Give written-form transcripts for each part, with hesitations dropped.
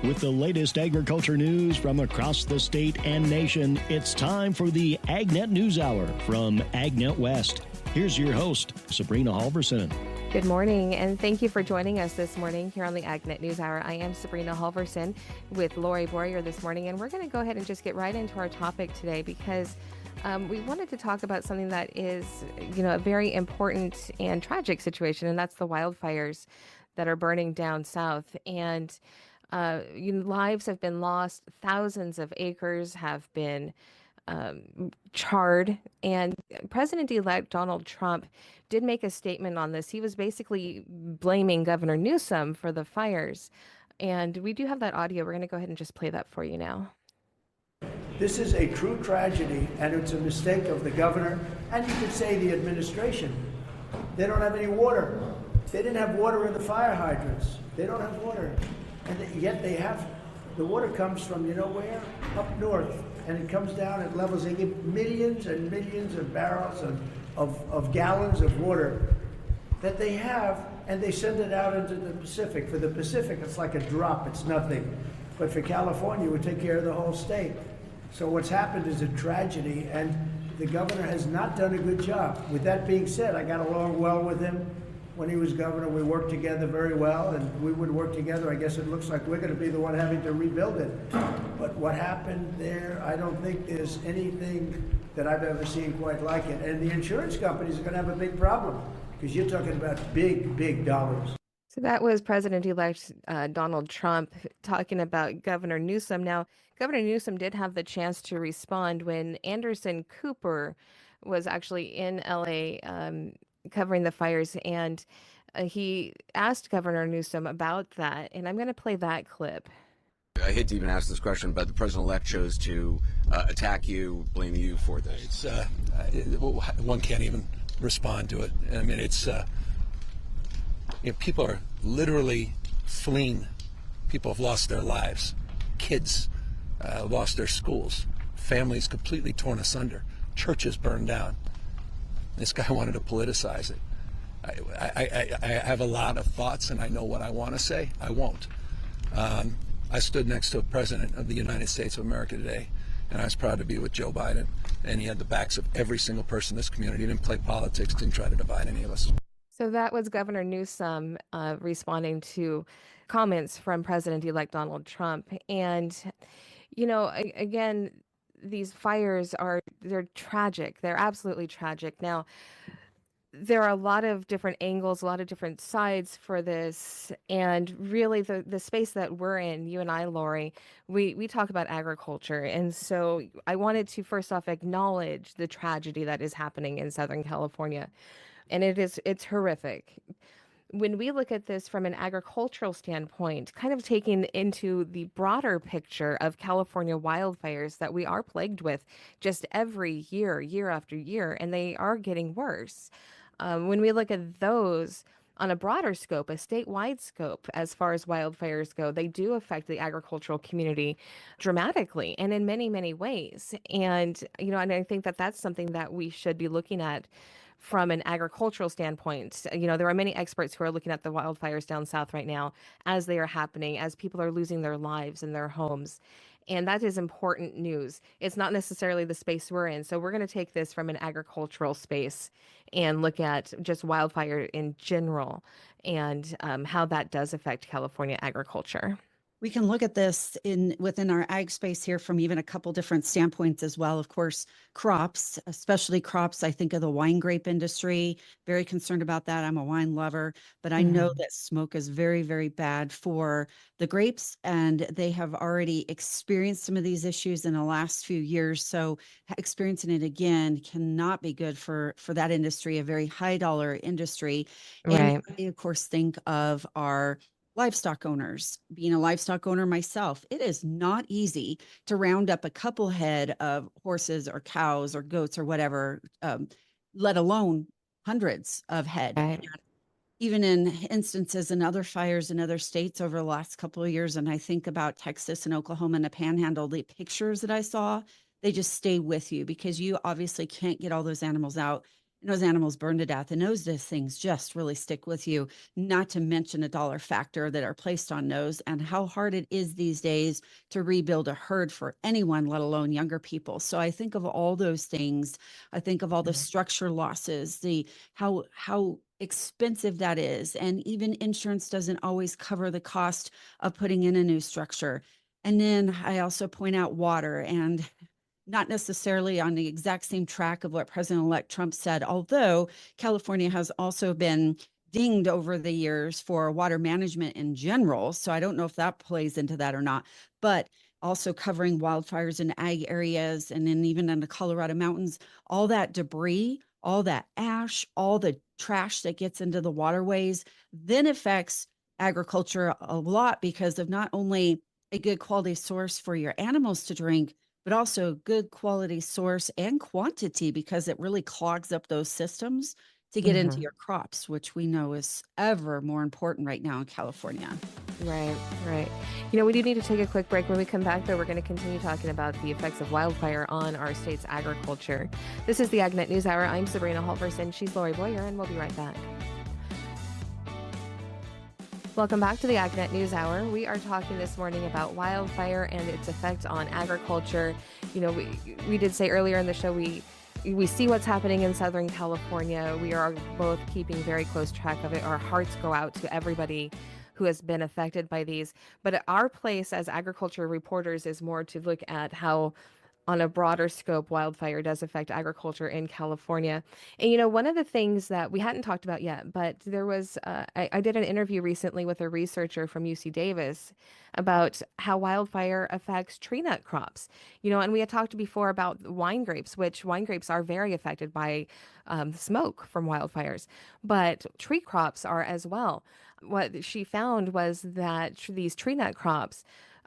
With the latest agriculture news from across the state and nation, it's time for the AgNet News Hour from AgNet West. Here's your host, Sabrina Halvorson. Good morning, and thank you for joining us this morning here on the AgNet News Hour. I am Sabrina Halvorson with Lorrie Boyer this morning, and we're going to go ahead and just get right into our topic today because we wanted to talk about something that is, a very important and tragic situation, and that's the wildfires that are burning down south. And lives have been lost. Thousands of acres have been charred. And President-elect Donald Trump did make a statement on this. He was basically blaming Governor Newsom for the fires. And we do have that audio. We're going to go ahead and just play that for you now. This is a true tragedy, and it's a mistake of the governor, and you could say the administration. They don't have any water. They didn't have water in the fire hydrants. They don't have water. And yet they have, the water comes from, where? Up north. And it comes down at levels, they give millions and millions of barrels of gallons of water that they have, and they send it out into the Pacific. For the Pacific, it's like a drop, it's nothing. But for California, it would take care of the whole state. So what's happened is a tragedy, and the governor has not done a good job. With that being said, I got along well with him. When he was governor, we worked together very well, and we would work together. I guess it looks like we're going to be the one having to rebuild it. But what happened there, I don't think there's anything that I've ever seen quite like it. And the insurance companies are going to have a big problem because you're talking about big, big dollars. So that was President-elect Donald Trump talking about Governor Newsom. Now, Governor Newsom did have the chance to respond when Anderson Cooper was actually in L.A., covering the fires, and he asked Governor Newsom about that, and I'm going to play that clip. I hate to even ask this question, but the president-elect chose to attack you, blame you for this. One can't even respond to it. I mean, it's people are literally fleeing. People have lost their lives. Kids lost their schools. Families completely torn asunder. Churches burned down. This guy wanted to politicize it. I have a lot of thoughts, and I know what I want to say. I won't. I stood next to a president of the United States of America today, and I was proud to be with Joe Biden. And he had the backs of every single person in this community. He didn't play politics, didn't try to divide any of us. So that was Governor Newsom responding to comments from President-elect Donald Trump. And, again, these fires they're tragic. They're absolutely tragic. Now, there are a lot of different angles, a lot of different sides for this. And really the space that we're in, you and I, Lorrie, we talk about agriculture. And so I wanted to first off acknowledge the tragedy that is happening in Southern California. And it's horrific. When we look at this from an agricultural standpoint, kind of taking into the broader picture of California wildfires that we are plagued with just every year, year after year, and they are getting worse. When we look at those on a broader scope, a statewide scope, as far as wildfires go, they do affect the agricultural community dramatically and in many, many ways. And, and I think that that's something that we should be looking at from an agricultural standpoint. There are many experts who are looking at the wildfires down south right now as they are happening, as people are losing their lives and their homes. And that is important news. It's not necessarily the space we're in. So we're going to take this from an agricultural space and look at just wildfire in general and how that does affect California agriculture. We can look at this within our ag space here from even a couple different standpoints as well. Of course, crops, especially crops. I think of the wine grape industry, very concerned about that. I'm a wine lover, but I know that smoke is very, very bad for the grapes, and they have already experienced some of these issues in the last few years. So experiencing it again cannot be good for that industry, a very high dollar industry. Right. And I, of course, think of our livestock owners. Being a livestock owner myself, it is not easy to round up a couple head of horses or cows or goats or whatever, let alone hundreds of head. Right. Even in instances in other fires in other states over the last couple of years, and I think about Texas and Oklahoma and the Panhandle, the pictures that I saw, they just stay with you because you obviously can't get all those animals out. and those animals burn to death. And those things just really stick with you, not to mention a dollar factor that are placed on those and how hard it is these days to rebuild a herd for anyone, let alone younger people. So I think of all those things. I think of all the structure losses, the how expensive that is. And even insurance doesn't always cover the cost of putting in a new structure. And then I also point out water, and not necessarily on the exact same track of what President-elect Trump said, although California has also been dinged over the years for water management in general. So I don't know if that plays into that or not, but also covering wildfires in ag areas, and then even in the Colorado mountains, all that debris, all that ash, all the trash that gets into the waterways, then affects agriculture a lot because of not only a good quality source for your animals to drink, but also good quality source and quantity, because it really clogs up those systems to get into your crops, which we know is ever more important right now in California. Right, right. We do need to take a quick break. When we come back, though, we're going to continue talking about the effects of wildfire on our state's agriculture. This is the AgNet News Hour. I'm Sabrina Halvorson. She's Lorrie Boyer, and we'll be right back. Welcome back to the AgNet News Hour. We are talking this morning about wildfire and its effect on agriculture. We did say earlier in the show we see what's happening in Southern California. We are both keeping very close track of it. Our hearts go out to everybody who has been affected by these. But our place as agriculture reporters is more to look at how, on a broader scope, wildfire does affect agriculture in California. And, one of the things that we hadn't talked about yet, but there was, I did an interview recently with a researcher from UC Davis about how wildfire affects tree nut crops. And we had talked before about wine grapes, which wine grapes are very affected by smoke from wildfires, but tree crops are as well. What she found was that these tree nut crops,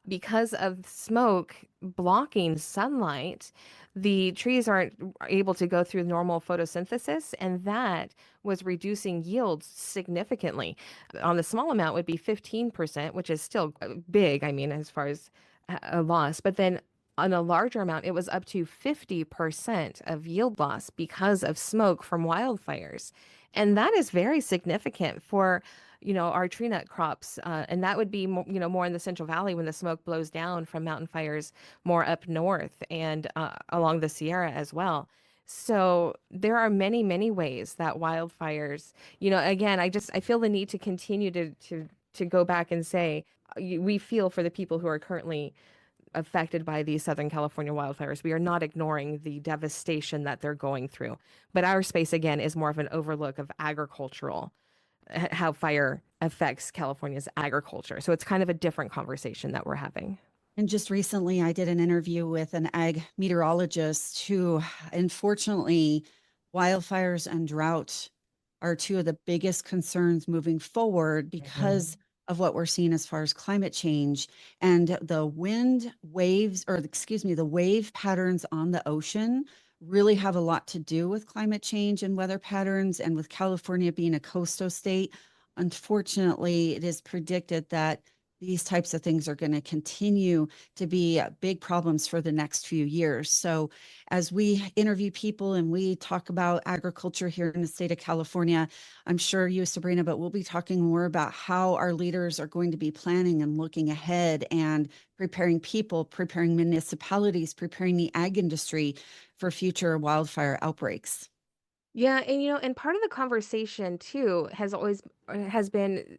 because of smoke blocking sunlight, the trees aren't able to go through normal photosynthesis, and that was reducing yields significantly. On the small amount would be 15%, which is still big, as far as a loss. But then on a larger amount, it was up to 50% of yield loss because of smoke from wildfires. And that is very significant for our tree nut crops. And that would be, more in the Central Valley when the smoke blows down from mountain fires more up north and along the Sierra as well. So there are many, many ways that wildfires, again, I feel the need to continue to go back and say, we feel for the people who are currently affected by these Southern California wildfires. We are not ignoring the devastation that they're going through. But our space, again, is more of an overlook of how fire affects California's agriculture. So it's kind of a different conversation that we're having. And just recently, I did an interview with an ag meteorologist who, unfortunately, wildfires and drought are two of the biggest concerns moving forward because of what we're seeing as far as climate change and the the wave patterns on the ocean really have a lot to do with climate change and weather patterns. And with California being a coastal state, unfortunately, it is predicted that these types of things are going to continue to be big problems for the next few years. So as we interview people and we talk about agriculture here in the state of California, I'm sure you, Sabrina, but we'll be talking more about how our leaders are going to be planning and looking ahead and preparing people, preparing municipalities, preparing the ag industry for future wildfire outbreaks. Yeah, and part of the conversation too has been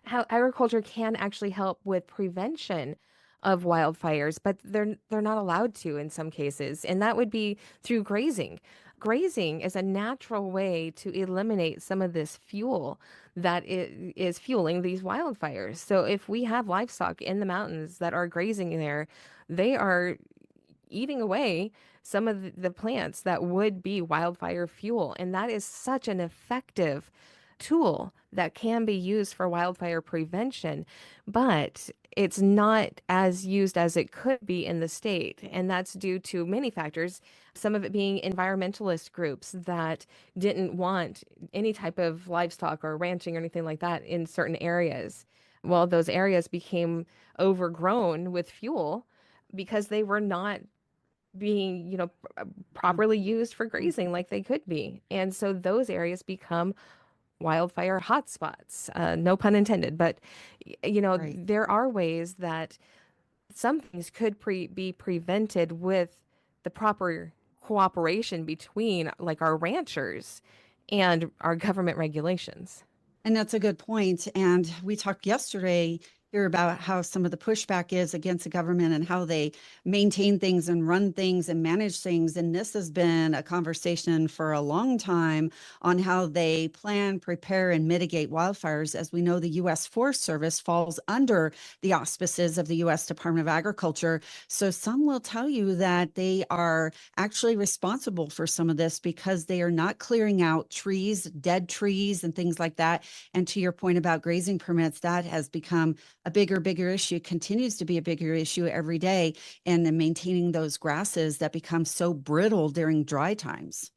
how agriculture can actually help with prevention of wildfires, but they're not allowed to in some cases, and that would be through grazing. Grazing is a natural way to eliminate some of this fuel that is fueling these wildfires. So if we have livestock in the mountains that are grazing there, they are eating away some of the plants that would be wildfire fuel, and that is such an effective tool that can be used for wildfire prevention, but it's not as used as it could be in the state. And that's due to many factors, some of it being environmentalist groups that didn't want any type of livestock or ranching or anything like that in certain areas. Well, those areas became overgrown with fuel because they were not being, properly used for grazing like they could be. And so those areas become wildfire hotspots. No pun intended, but Right. there are ways that some things could be prevented with the proper cooperation between like our ranchers and our government regulations. And that's a good point. And we talked yesterday here about how some of the pushback is against the government and how they maintain things and run things and manage things. And this has been a conversation for a long time on how they plan, prepare, and mitigate wildfires. As we know, the U.S. Forest Service falls under the auspices of the U.S. Department of Agriculture. So some will tell you that they are actually responsible for some of this because they are not clearing out trees, dead trees, and things like that. And to your point about grazing permits, that has become a bigger issue, continues to be a bigger issue every day. And then maintaining those grasses that become so brittle during dry times.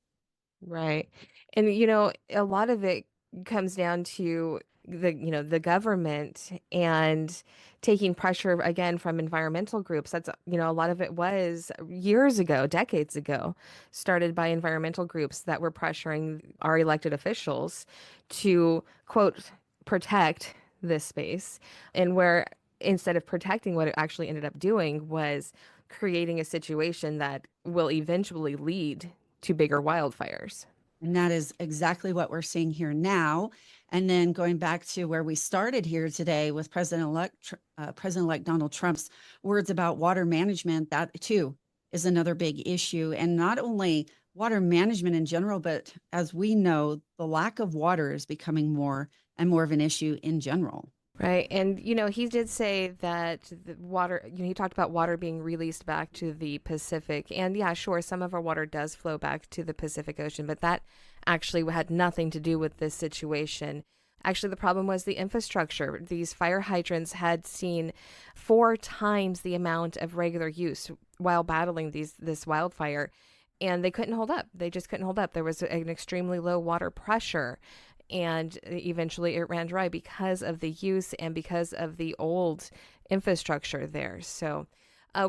Right. And a lot of it comes down to the government and taking pressure again from environmental groups. That's a lot of it was years ago, decades ago, started by environmental groups that were pressuring our elected officials to quote protect this space, and where instead of protecting, what it actually ended up doing was creating a situation that will eventually lead to bigger wildfires. And that is exactly what we're seeing here now. And then going back to where we started here today with President-elect Donald Trump's words about water management, that too is another big issue. And not only water management in general, but as we know, the lack of water is becoming more and more of an issue in general. Right. And, he did say that the water, he talked about water being released back to the Pacific. And yeah, sure, some of our water does flow back to the Pacific Ocean, but that actually had nothing to do with this situation. Actually, the problem was the infrastructure. These fire hydrants had seen 4 times the amount of regular use while battling this wildfire, and they couldn't hold up. They just couldn't hold up. There was an extremely low water pressure, and eventually it ran dry because of the use and because of the old infrastructure there. So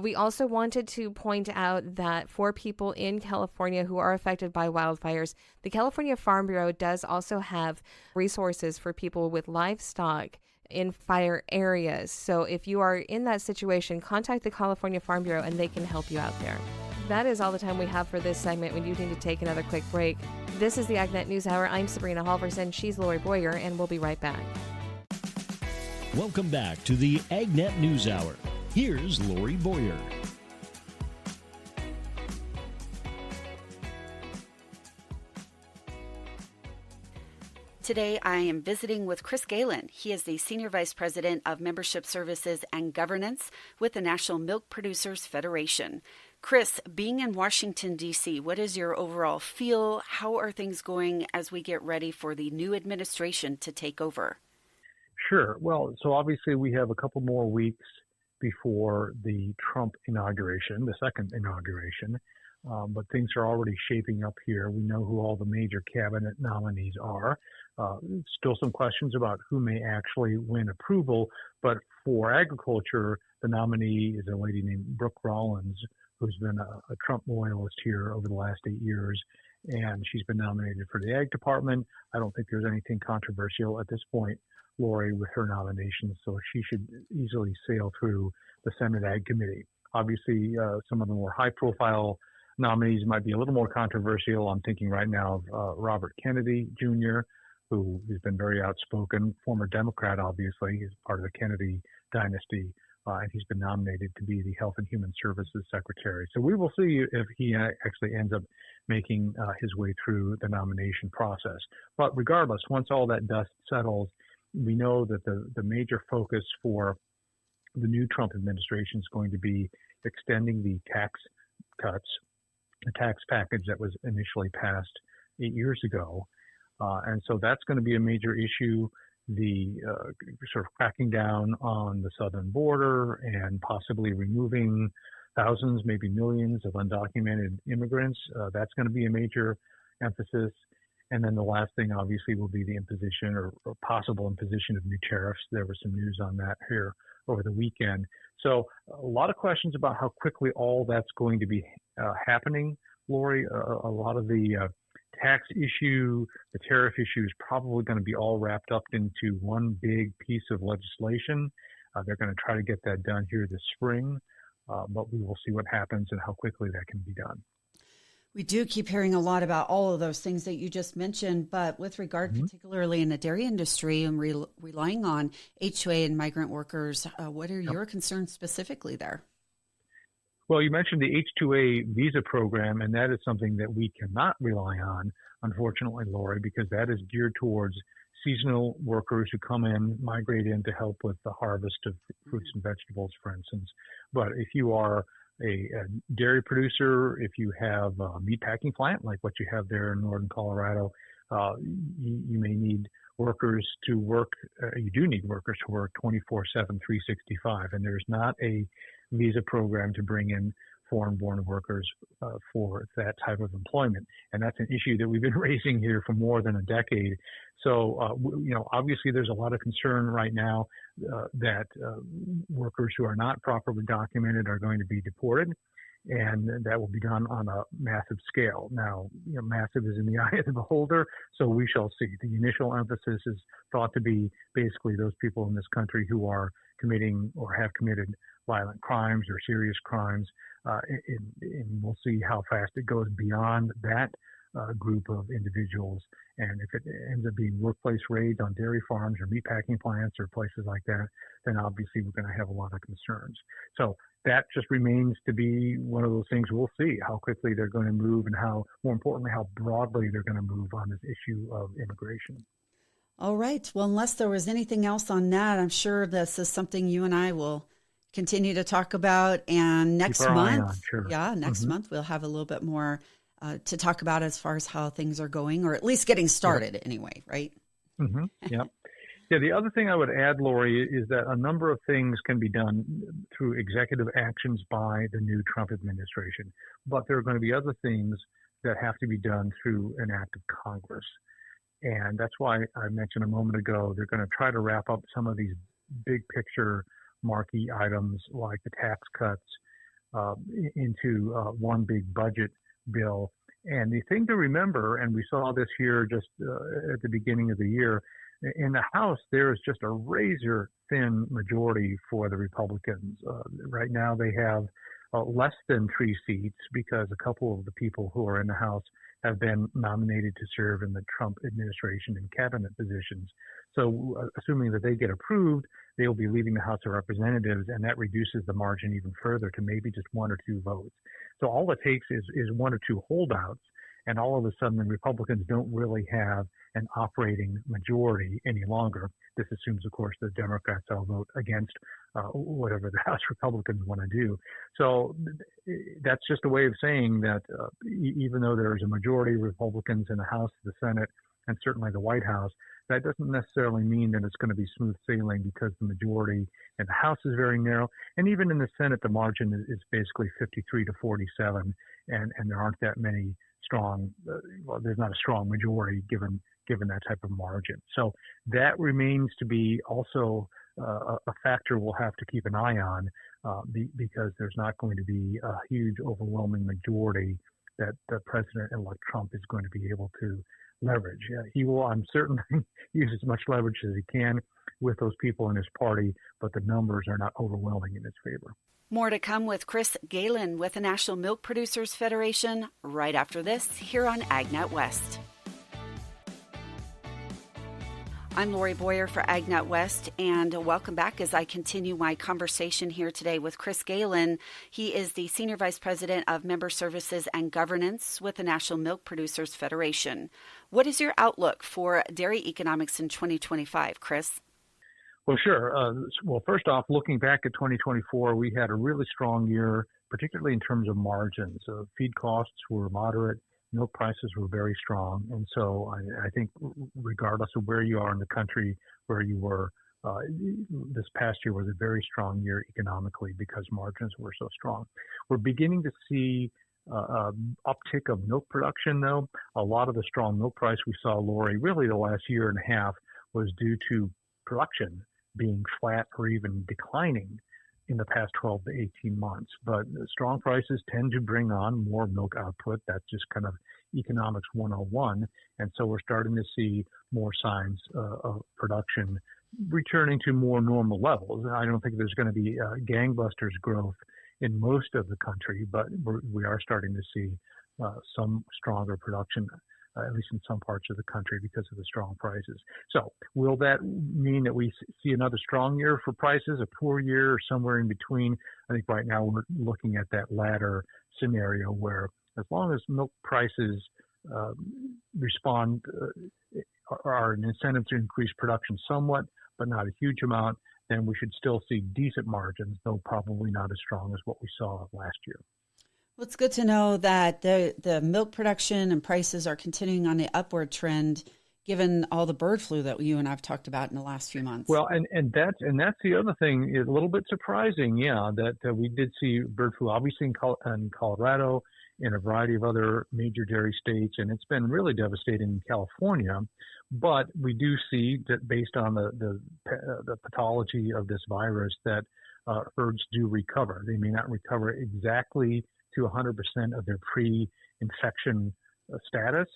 we also wanted to point out that for people in California who are affected by wildfires, the California Farm Bureau does also have resources for people with livestock in fire areas. So if you are in that situation, contact the California Farm Bureau and they can help you out there. That is all the time we have for this segment. We do need to take another quick break. This is the AgNet News Hour. I'm Sabrina Halvorson. She's Lorrie Boyer, and we'll be right back. Welcome back to the AgNet News Hour. Here's Lorrie Boyer. Today, I am visiting with Chris Galen. He is the Senior Vice President of Membership Services and Governance with the National Milk Producers Federation. Chris, being in Washington, D.C., what is your overall feel? How are things going as we get ready for the new administration to take over? Sure. Well, so obviously we have a couple more weeks before the Trump inauguration, the second inauguration, but things are already shaping up here. We know who all the major cabinet nominees are. Still some questions about who may actually win approval, but for agriculture, the nominee is a lady named Brooke Rollins, who's been a Trump loyalist here over the last 8 years, and she's been nominated for the Ag Department. I don't think there's anything controversial at this point, Lorrie, with her nomination, so she should easily sail through the Senate Ag Committee. Obviously, some of the more high-profile nominees might be a little more controversial. I'm thinking right now of Robert Kennedy Jr., who has been very outspoken, former Democrat, obviously. He's part of the Kennedy dynasty, and he's been nominated to be the Health and Human Services Secretary. So we will see if he actually ends up making his way through the nomination process. But regardless, once all that dust settles, we know that the major focus for the new Trump administration is going to be extending the tax cuts, the tax package that was initially passed 8 years ago. And so that's going to be a major issue, the sort of cracking down on the southern border and possibly removing thousands, maybe millions of undocumented immigrants. That's going to be a major emphasis. And then the last thing, obviously, will be the imposition or possible imposition of new tariffs. There was some news on that here over the weekend. So a lot of questions about how quickly all that's going to be happening, Lori. A lot of the tax issue, the tariff issue is probably going to be all wrapped up into one big piece of legislation. They're going to try to get that done here this spring, but we will see what happens and how quickly that can be done. We do keep hearing a lot about all of those things that you just mentioned, but with regard particularly in the dairy industry and relying on H-2A and migrant workers, what are your concerns specifically there? Well, you mentioned the H-2A visa program, and that is something that we cannot rely on, unfortunately, Lori, because that is geared towards seasonal workers who come in, migrate in to help with the harvest of fruits and vegetables, for instance. But if you are a dairy producer, if you have a meat packing plant like what you have there in northern Colorado, you may need workers to work. You do need workers to work 24/7, 365, and there's not a visa program to bring in foreign-born workers for that type of employment, and that's an issue that we've been raising here for more than a decade. So, obviously, there's a lot of concern right now that workers who are not properly documented are going to be deported, and that will be done on a massive scale. Now, massive is in the eye of the beholder, so we shall see. The initial emphasis is thought to be basically those people in this country who are committing or have committed violent crimes or serious crimes, and we'll see how fast it goes beyond that group of individuals. And if it ends up being workplace raids on dairy farms or meatpacking plants or places like that, then obviously we're going to have a lot of concerns. So that just remains to be one of those things we'll see, how quickly they're going to move and how, more importantly, how broadly they're going to move on this issue of immigration. All right. Well, unless there was anything else on that, I'm sure this is something you and I will continue to talk about. And next month, next month, we'll have a little bit more to talk about as far as how things are going, or at least getting started anyway, right? Yeah. The other thing I would add, Lori, is that a number of things can be done through executive actions by the new Trump administration, but there are going to be other things that have to be done through an act of Congress. And that's why I mentioned a moment ago, they're going to try to wrap up some of these big picture marquee items like the tax cuts into one big budget bill. And the thing to remember, and we saw this here just at the beginning of the year, in the House, there is just a razor thin majority for the Republicans. Right now, they have less than 3 seats because a couple of the people who are in the House have been nominated to serve in the Trump administration in cabinet positions. So assuming that they get approved, they will be leaving the House of Representatives, and that reduces the margin even further to maybe just 1 or 2 votes. So all it takes is 1 or 2 holdouts, and all of a sudden the Republicans don't really have an operating majority any longer. This assumes, of course, the Democrats all vote against whatever the House Republicans want to do. So that's just a way of saying that even though there is a majority of Republicans in the House, the Senate, and certainly the White House, that doesn't necessarily mean that it's going to be smooth sailing because the majority in the House is very narrow. And even in the Senate, the margin is basically 53 to 47, and there aren't that many strong, there's not a strong majority given that type of margin. So that remains to be also a factor we'll have to keep an eye on because there's not going to be a huge overwhelming majority that President-elect Trump is going to be able to leverage. He will, I'm certain, use as much leverage as he can with those people in his party, but the numbers are not overwhelming in his favor. More to come with Chris Galen with the National Milk Producers Federation right after this here on AgNet West. I'm Lori Boyer for AgNet West, and welcome back as I continue my conversation here today with Chris Galen. He is the Senior Vice President of Member Services and Governance with the National Milk Producers Federation. What is your outlook for dairy economics in 2025, Chris? Well, sure. Well, first off, looking back at 2024, we had a really strong year, particularly in terms of margins. Feed costs were moderate. Milk prices were very strong. And so I think regardless of where you are in the country, where you were, this past year was a very strong year economically because margins were so strong. We're beginning to see uptick of milk production, though. A lot of the strong milk price we saw, Lori, really the last year and a half was due to production being flat or even declining in the past 12 to 18 months. But strong prices tend to bring on more milk output. That's just kind of economics 101. And so we're starting to see more signs of production returning to more normal levels. I don't think there's going to be gangbusters growth in most of the country, but we are starting to see some stronger production, at least in some parts of the country, because of the strong prices. So will that mean that we see another strong year for prices, a poor year, or somewhere in between? I think right now we're looking at that latter scenario where as long as milk prices respond, are an incentive to increase production somewhat, but not a huge amount, then we should still see decent margins, though probably not as strong as what we saw last year. Well, it's good to know that the milk production and prices are continuing on the upward trend, given all the bird flu that you and I've talked about in the last few months. Well, and that's the other thing. Is a little bit surprising, that we did see bird flu, obviously in Colorado, in a variety of other major dairy states, and it's been really devastating in California. But we do see that based on the pathology of this virus, that herds do recover. They may not recover exactly to 100% of their pre-infection status.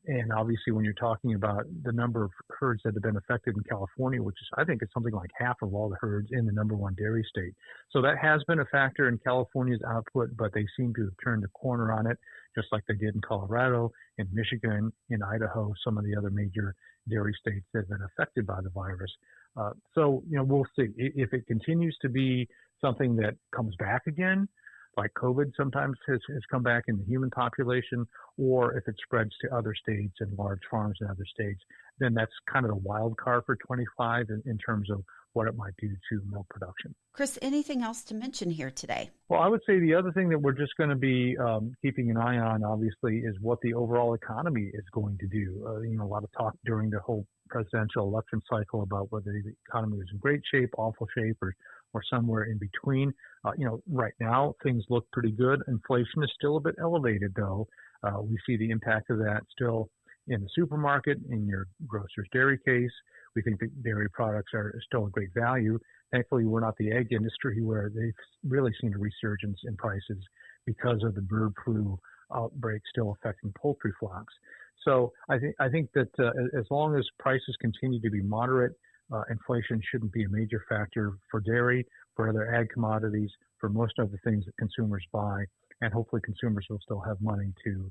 And obviously, when you're talking about the number of herds that have been affected in California, which is, I think, it's something like half of all the herds in the number one dairy state. So that has been a factor in California's output, but they seem to have turned the corner on it, just like they did in Colorado, in Michigan, in Idaho, some of the other major dairy states that have been affected by the virus. So, we'll see. If it continues to be something that comes back again, like COVID sometimes has come back in the human population, or if it spreads to other states and large farms in other states, then that's kind of a wild card for 25 in terms of what it might do to milk production. Chris, anything else to mention here today? Well, I would say the other thing that we're just going to be keeping an eye on, obviously, is what the overall economy is going to do. A lot of talk during the whole presidential election cycle about whether the economy was in great shape, awful shape, or somewhere in between. Right now things look pretty good. Inflation is still a bit elevated, though. We see the impact of that still in the supermarket, in your grocer's dairy case. We think that dairy products are still a great value. Thankfully, we're not the egg industry where they've really seen a resurgence in prices because of the bird flu outbreak still affecting poultry flocks. So I think that as long as prices continue to be moderate, inflation shouldn't be a major factor for dairy, for other ag commodities, for most of the things that consumers buy, and hopefully consumers will still have money to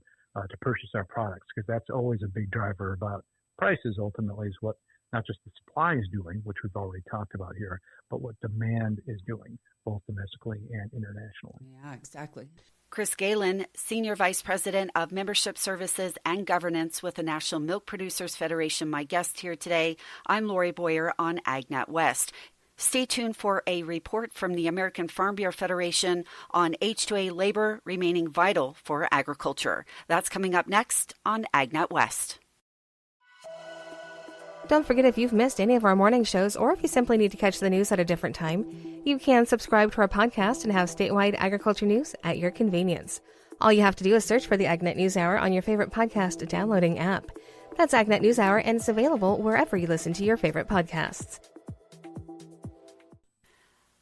purchase our products, because that's always a big driver about prices. Ultimately, is what not just the supply is doing, which we've already talked about here, but what demand is doing, both domestically and internationally. Yeah, exactly. Chris Galen, Senior Vice President of Membership Services and Governance with the National Milk Producers Federation, my guest here today. I'm Lorrie Boyer on AgNet West. Stay tuned for a report from the American Farm Bureau Federation on H-2A labor remaining vital for agriculture. That's coming up next on AgNet West. Don't forget, if you've missed any of our morning shows, or if you simply need to catch the news at a different time, you can subscribe to our podcast and have statewide agriculture news at your convenience. All you have to do is search for the AgNet News Hour on your favorite podcast downloading app. That's AgNet News Hour, and it's available wherever you listen to your favorite podcasts.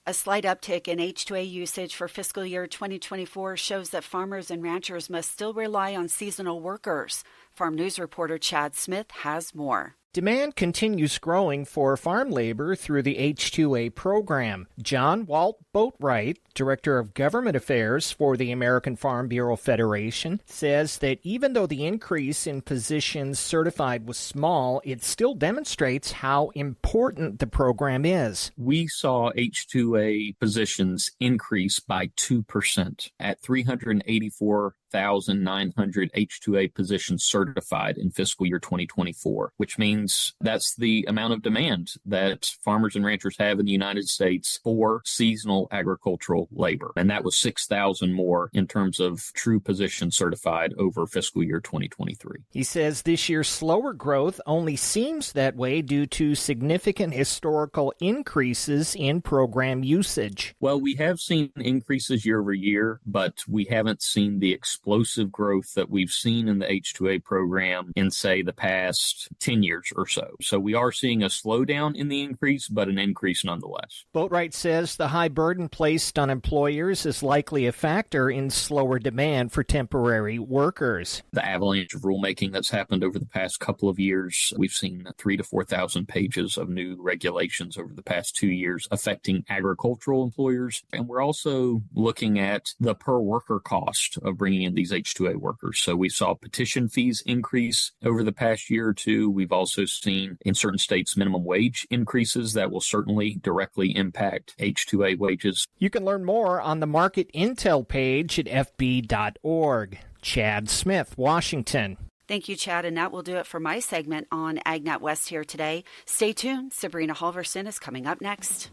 A slight uptick in H-2A usage for fiscal year 2024 shows that farmers and ranchers must still rely on seasonal workers. Farm News reporter Chad Smith has more. Demand continues growing for farm labor through the H-2A program. John Walt Boatwright, Director of Government Affairs for the American Farm Bureau Federation, says that even though the increase in positions certified was small, it still demonstrates how important the program is. We saw H-2A positions increase by 2% at 384,900 H-2A positions certified in fiscal year 2024, which means that's the amount of demand that farmers and ranchers have in the United States for seasonal agricultural labor. And that was 6,000 more in terms of true positions certified over fiscal year 2023. He says this year's slower growth only seems that way due to significant historical increases in program usage. Well, we have seen increases year over year, but we haven't seen the explosive explosive growth that we've seen in the H2A program in, say, the past 10 years or so. So we are seeing a slowdown in the increase, but an increase nonetheless. Boatwright says the high burden placed on employers is likely a factor in slower demand for temporary workers. The avalanche of rulemaking that's happened over the past couple of years, we've seen 3,000 to 4,000 pages of new regulations over the past 2 years affecting agricultural employers. And we're also looking at the per worker cost of bringing in these H2A workers. So we saw petition fees increase over the past year or two. We've also seen in certain states minimum wage increases that will certainly directly impact H2A wages. You can learn more on the Market Intel page at fb.org. Chad Smith, Washington. Thank you, Chad. And that will do it for my segment on AgNet West here today. Stay tuned. Sabrina Halvorson is coming up next.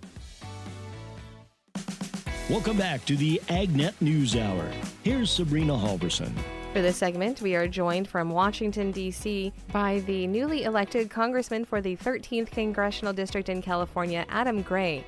Welcome back to the AgNet News Hour. Here's Sabrina Halvorson. For this segment, we are joined from Washington, D.C. by the newly elected Congressman for the 13th Congressional District in California, Adam Gray.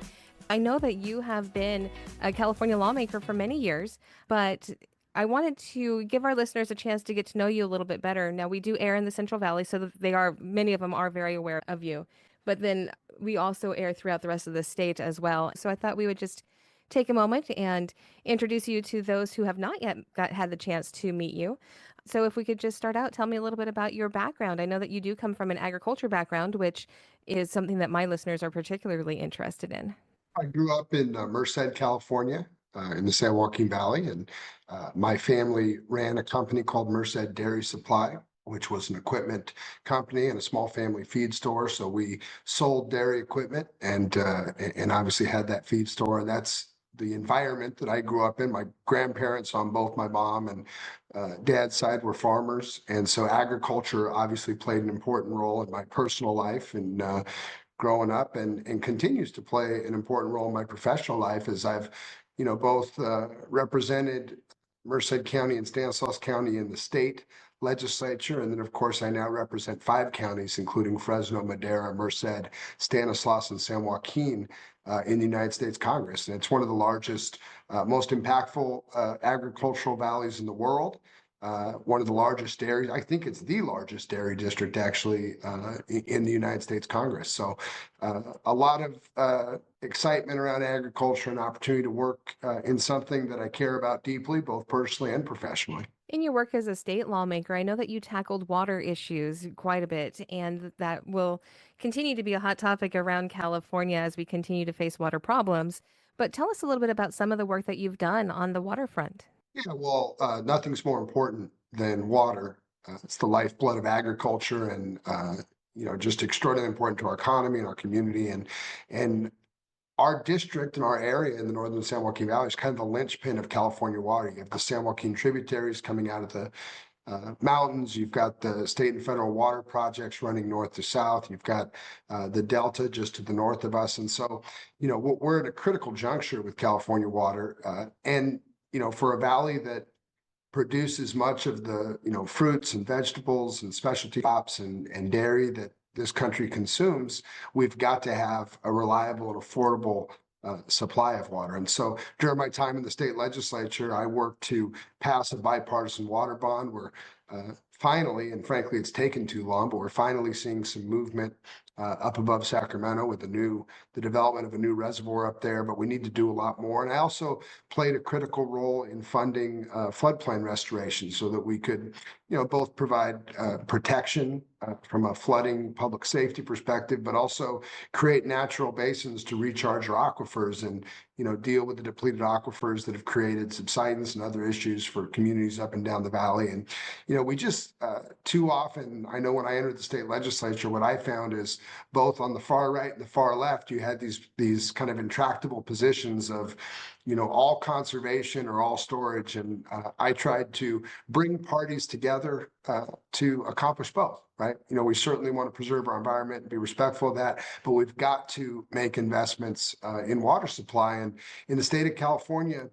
I know that you have been a California lawmaker for many years, but I wanted to give our listeners a chance to get to know you a little bit better. Now, we do air in the Central Valley, so that many of them are very aware of you. But then we also air throughout the rest of the state as well. So I thought we would just take a moment and introduce you to those who have not yet had the chance to meet you. So if we could just start out, tell me a little bit about your background. I know that you do come from an agriculture background, which is something that my listeners are particularly interested in. I grew up in Merced, California, in the San Joaquin Valley, and my family ran a company called Merced Dairy Supply, which was an equipment company and a small family feed store. So we sold dairy equipment and obviously had that feed store. And that's the environment that I grew up in. My grandparents on both my mom and dad's side were farmers. And so agriculture obviously played an important role in my personal life and growing up and continues to play an important role in my professional life as I've, both represented Merced County and Stanislaus County in the state legislature. And then, of course, I now represent 5 counties, including Fresno, Madera, Merced, Stanislaus, and San Joaquin in the United States Congress. And it's one of the largest, most impactful agricultural valleys in the world. One of the largest dairies, I think it's the largest dairy district actually in the United States Congress. So a lot of excitement around agriculture and opportunity to work in something that I care about deeply, both personally and professionally. In your work as a state lawmaker, I know that you tackled water issues quite a bit, and that will continue to be a hot topic around California as we continue to face water problems. But tell us a little bit about some of the work that you've done on the waterfront. Yeah, well, nothing's more important than water. It's the lifeblood of agriculture and, just extraordinarily important to our economy and our community. And our district and our area in the northern San Joaquin Valley is kind of the linchpin of California water. You have the San Joaquin tributaries coming out of the mountains. You've got the state and federal water projects running north to south. You've got the Delta just to the north of us. And so, we're at a critical juncture with California water. And for a valley that produces much of the, fruits and vegetables and specialty crops and dairy that this country consumes, we've got to have a reliable and affordable supply of water. And so during my time in the state legislature, I worked to pass a bipartisan water bond. We're finally, and frankly, it's taken too long, but we're finally seeing some movement up above Sacramento with the development of a new reservoir up there, but we need to do a lot more. And I also played a critical role in funding floodplain restoration so that we could, both provide protection from a flooding public safety perspective, but also create natural basins to recharge our aquifers and, deal with the depleted aquifers that have created subsidence and other issues for communities up and down the valley. And, we just too often, I know when I entered the state legislature, what I found is both on the far right and the far left, you had these kind of intractable positions of, all conservation or all storage. And I tried to bring parties together to accomplish both, right? We certainly want to preserve our environment and be respectful of that, but we've got to make investments in water supply. And in the state of California,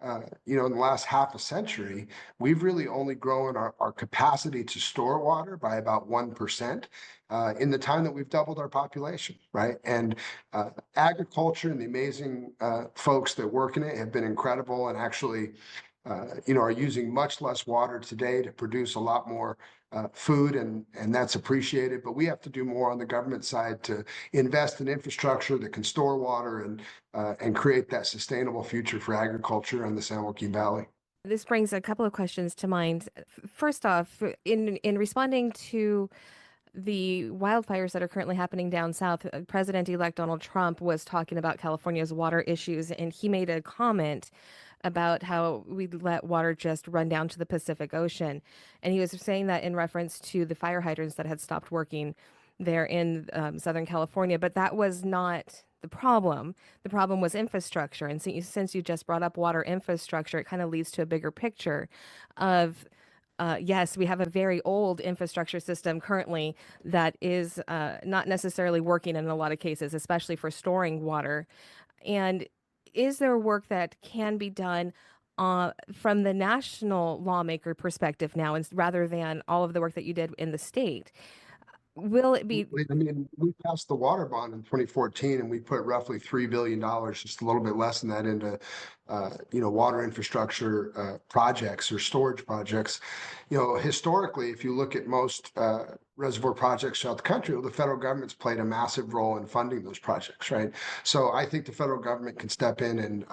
in the last half a century, we've really only grown our capacity to store water by about 1% in the time that we've doubled our population, right? And agriculture and the amazing folks that work in it have been incredible. And actually, are using much less water today to produce a lot more food, and that's appreciated. But we have to do more on the government side to invest in infrastructure that can store water and create that sustainable future for agriculture in the San Joaquin Valley. This brings a couple of questions to mind. First off, in responding to the wildfires that are currently happening down south, President-elect Donald Trump was talking about California's water issues, and he made a comment about how we let water just run down to the Pacific Ocean. And he was saying that in reference to the fire hydrants that had stopped working there in Southern California. But that was not the problem. The problem was infrastructure. And since you just brought up water infrastructure, it kind of leads to a bigger picture of yes, we have a very old infrastructure system currently that is not necessarily working in a lot of cases, especially for storing water. And is there work that can be done from the national lawmaker perspective now, rather than all of the work that you did in the state? Will it be? I mean, we passed the water bond in 2014, and we put roughly $3 billion, just a little bit less than that, into water infrastructure projects or storage projects. Historically, if you look at most reservoir projects throughout the country, the federal government's played a massive role in funding those projects, right? So I think the federal government can step in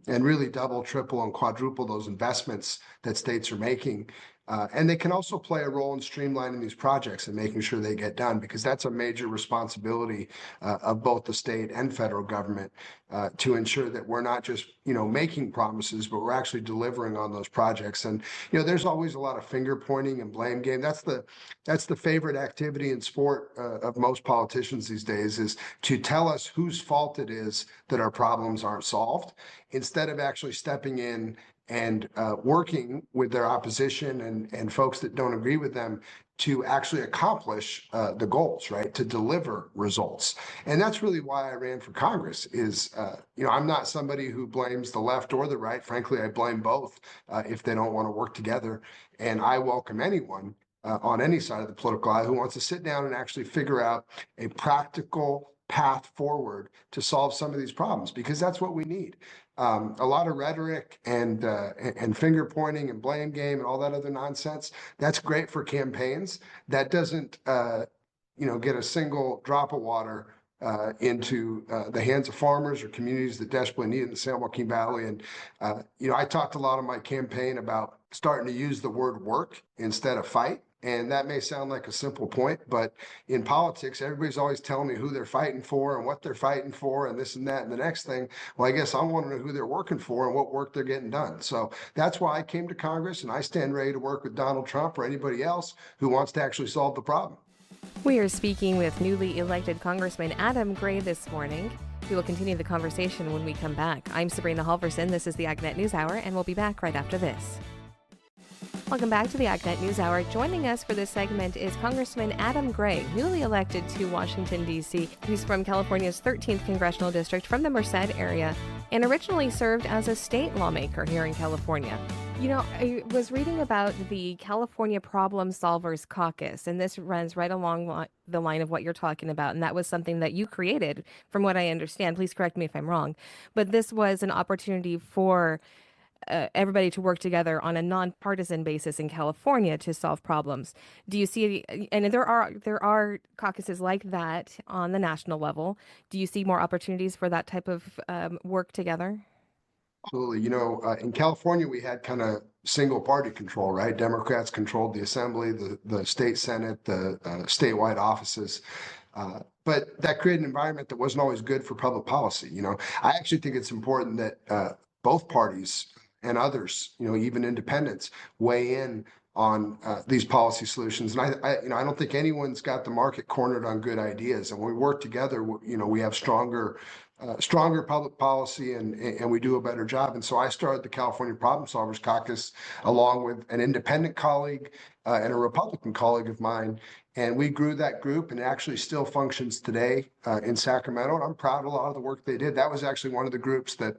and really double, triple, and quadruple those investments that states are making. And they can also play a role in streamlining these projects and making sure they get done, because that's a major responsibility of both the state and federal government to ensure that we're not just, making promises, but we're actually delivering on those projects. And, there's always a lot of finger pointing and blame game. That's the favorite activity in sport of most politicians these days, is to tell us whose fault it is that our problems aren't solved, instead of actually stepping in and working with their opposition and folks that don't agree with them to actually accomplish the goals, right? To deliver results. And that's really why I ran for Congress is, I'm not somebody who blames the left or the right. Frankly, I blame both if they don't want to work together. And I welcome anyone on any side of the political aisle who wants to sit down and actually figure out a practical path forward to solve some of these problems, because that's what we need. A lot of rhetoric and finger pointing and blame game and all that other nonsense, that's great for campaigns. That doesn't, get a single drop of water into the hands of farmers or communities that desperately need it in the San Joaquin Valley. And, I talked a lot in my campaign about starting to use the word work instead of fight. And that may sound like a simple point, but in politics, everybody's always telling me who they're fighting for and what they're fighting for and this and that and the next thing. Well, I guess I want to know who they're working for and what work they're getting done. So that's why I came to Congress, and I stand ready to work with Donald Trump or anybody else who wants to actually solve the problem. We are speaking with newly elected Congressman Adam Gray this morning. We will continue the conversation when we come back. I'm Sabrina Halvorson. This is the AgNet News Hour, and we'll be back right after this. Welcome back to the AgNet News Hour. Joining us for this segment is Congressman Adam Gray, newly elected to Washington, D.C. He's from California's 13th Congressional District from the Merced area and originally served as a state lawmaker here in California. I was reading about the California Problem Solvers Caucus, and this runs right along the line of what you're talking about, and that was something that you created, from what I understand. Please correct me if I'm wrong. But this was an opportunity for everybody to work together on a nonpartisan basis in California to solve problems. Do you see, and there are caucuses like that on the national level, do you see more opportunities for that type of work together? Absolutely. In California, we had kind of single party control, right? Democrats controlled the assembly, the state senate, the statewide offices. But that created an environment that wasn't always good for public policy. I actually think it's important that both parties and others, even independents, weigh in on these policy solutions. And I don't think anyone's got the market cornered on good ideas. And when we work together, we have stronger public policy and we do a better job. And so I started the California Problem Solvers Caucus along with an independent colleague and a Republican colleague of mine. And we grew that group, and it actually still functions today in Sacramento. And I'm proud of a lot of the work they did. That was actually one of the groups that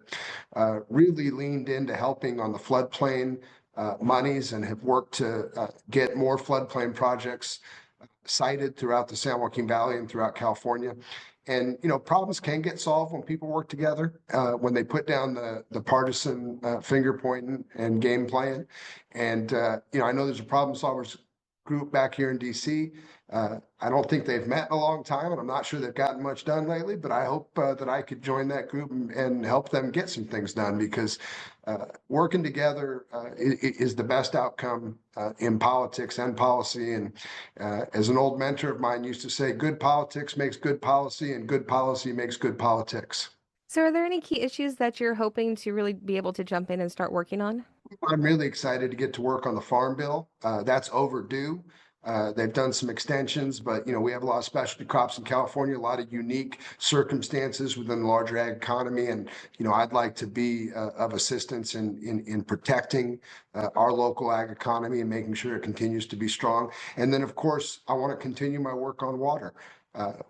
really leaned into helping on the floodplain monies and have worked to get more floodplain projects cited throughout the San Joaquin Valley and throughout California. And, problems can get solved when people work together, when they put down the partisan finger pointing and game playing. And, I know there's a problem solvers group back here in DC. I don't think they've met in a long time, and I'm not sure they've gotten much done lately, but I hope that I could join that group and help them get some things done, because working together is the best outcome in politics and policy. And as an old mentor of mine used to say, good politics makes good policy, and good policy makes good politics. So are there any key issues that you're hoping to really be able to jump in and start working on? I'm really excited to get to work on the farm bill. That's overdue. They've done some extensions, but we have a lot of specialty crops in California, a lot of unique circumstances within the larger ag economy, and I'd like to be of assistance in protecting our local ag economy and making sure it continues to be strong. And then, of course, I want to continue my work on water.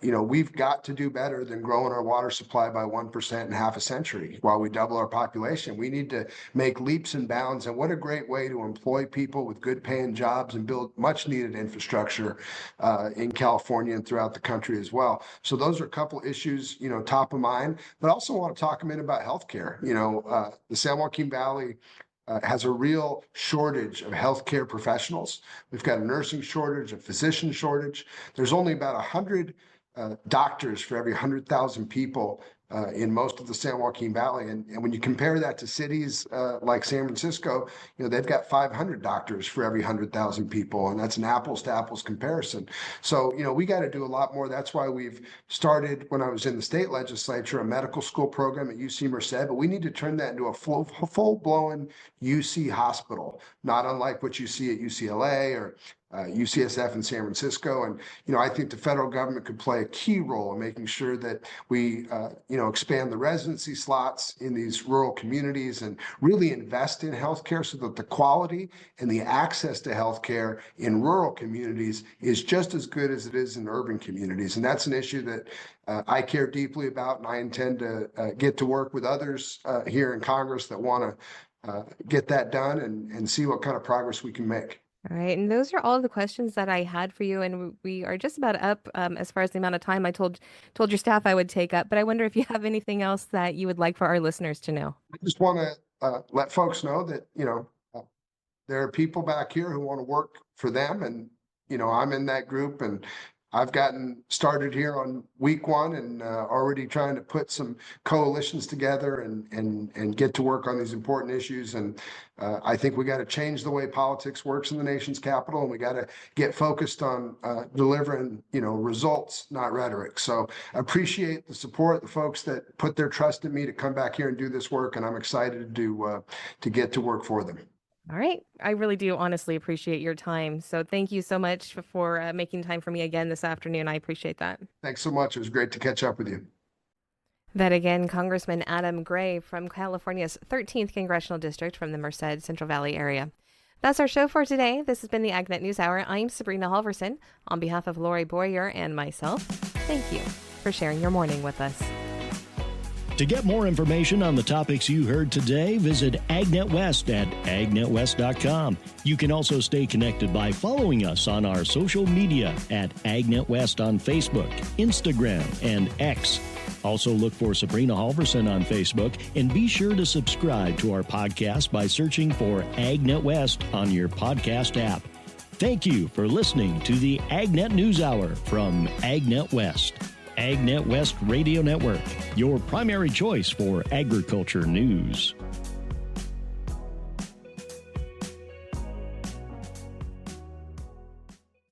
We've got to do better than growing our water supply by 1% in half a century while we double our population. We need to make leaps and bounds. And what a great way to employ people with good paying jobs and build much needed infrastructure in California and throughout the country as well. So those are a couple issues, top of mind. But I also want to talk a minute about healthcare. The San Joaquin Valley has a real shortage of healthcare professionals. We've got a nursing shortage, a physician shortage. There's only about 100 doctors for every 100,000 people in most of the San Joaquin Valley. And when you compare that to cities like San Francisco, they've got 500 doctors for every 100,000 people. And that's an apples to apples comparison. So, we got to do a lot more. That's why we've started, when I was in the state legislature, a medical school program at UC Merced, but we need to turn that into a full-blown UC hospital, not unlike what you see at UCLA or UCSF in San Francisco. And, I think the federal government could play a key role in making sure that we, expand the residency slots in these rural communities and really invest in healthcare so that the quality and the access to healthcare in rural communities is just as good as it is in urban communities. And that's an issue that I care deeply about, and I intend to get to work with others here in Congress that want to get that done and see what kind of progress we can make. All right. And those are all the questions that I had for you. And we are just about up as far as the amount of time I told your staff I would take up. But I wonder if you have anything else that you would like for our listeners to know. I just want to let folks know that, there are people back here who want to work for them. And, I'm in that group, and I've gotten started here on week one and already trying to put some coalitions together and get to work on these important issues. And I think we got to change the way politics works in the nation's capital, and we got to get focused on delivering, results, not rhetoric. So I appreciate the support, the folks that put their trust in me to come back here and do this work, and I'm excited to get to work for them. All right. I really do honestly appreciate your time. So thank you so much for making time for me again this afternoon. I appreciate that. Thanks so much. It was great to catch up with you. That again, Congressman Adam Gray from California's 13th Congressional District from the Merced Central Valley area. That's our show for today. This has been the AgNet News Hour. I'm Sabrina Halvorson. On behalf of Lorrie Boyer and myself, thank you for sharing your morning with us. To get more information on the topics you heard today, visit AgNet West at agnetwest.com. You can also stay connected by following us on our social media at AgNet West on Facebook, Instagram, and X. Also look for Sabrina Halvorson on Facebook, and be sure to subscribe to our podcast by searching for AgNet West on your podcast app. Thank you for listening to the AgNet News Hour from AgNet West. AgNet West Radio Network, your primary choice for agriculture news.